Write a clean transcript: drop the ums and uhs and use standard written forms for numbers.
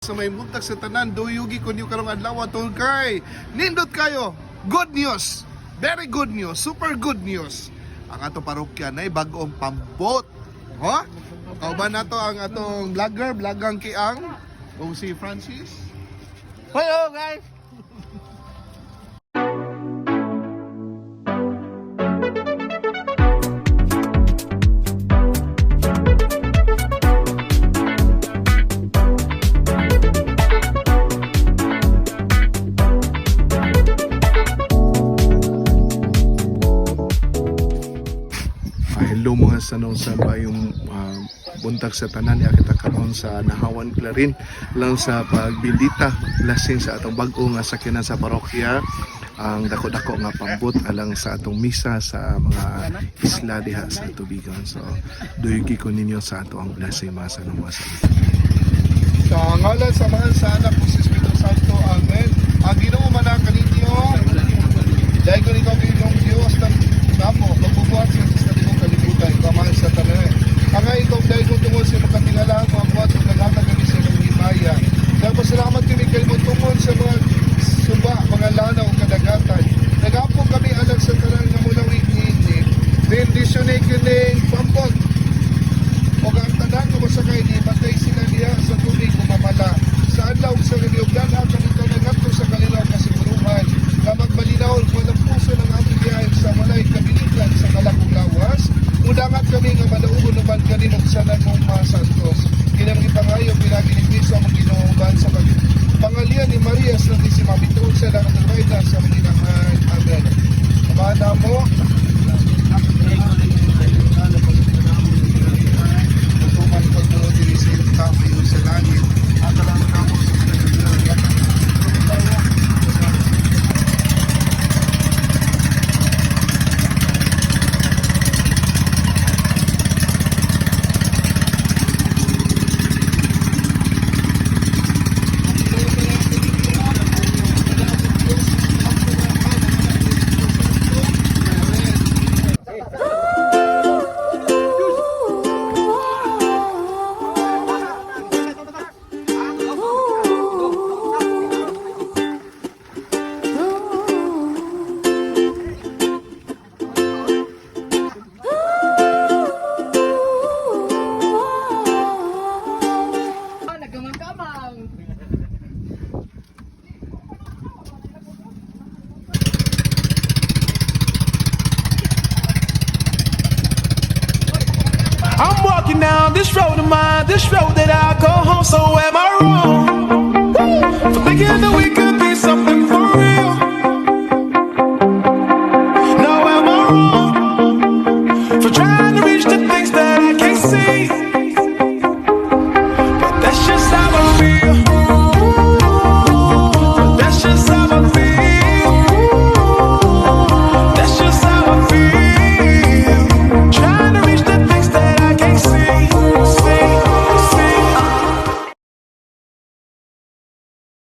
Sa may buntag sa tanan, duyugi ko niyo karong adlaw tungod kay nindot kayo. Good news. Very good news. Super good news. Ang ato parokya nay bag-ong pambot. Ho? Kauban nato ang atong vloggang Kiang o si Francis. Hello guys! Hello mga sanong sa bayong buntag sa tanan ya kita karon sa Nahawan Clarin lang sa pagbildita lasing sa atong bag-o nga sakyanan sa parokya ang dako-dako nga pambot alang sa atong misa sa mga isla diha sa tubigan. So duyugi ko ninyo sa ato ang blessing mga sanong mga sanong. Sa ngalan sa mahal sa anak ko si Espiritu Santo, amen. Ang Ginoo manaka ninyo dahil ko nito bilang Diyos ng namo magbubuhat sa kalibutan, kamahal sa tanan. Ang ikaw dahil kung tungkol sa makatingala mo ang buhat sa naghatag kami sa inyong himaya. Dahil pasalamat kami kayo mo tungkol sa mga suba, mga lanaw, kadagatan. Nag-apo kami alang sa tanan nga mula wik-init. Bendisyonin kining pampot. O ang tanan nga masakay ni batay sila niya sa tubig kumamala. Sa adlaw sa niliyogdan ang kanito nagato sa kalilaw kasiguruhan. Na magbalinaw ng puso ng aming biyahe sa walay kabiligan sa kalakong lawas. Udangat kami nga malaugon naman kanimong sanan mong mga santos. Kinang ipangayo pinagi ni Cristo ang ginuuban sa pangalian ni Maria sa si Mabitoon sa lang na sa Panginoon. Amen. Amana mo. Tuman pagdulog ni Sinta sa langit. At alam na mo sa Panginoon. I'm walking down this road of mine, this road that I go home. So am I wrong for thinking that we could be something for real? No, am I wrong?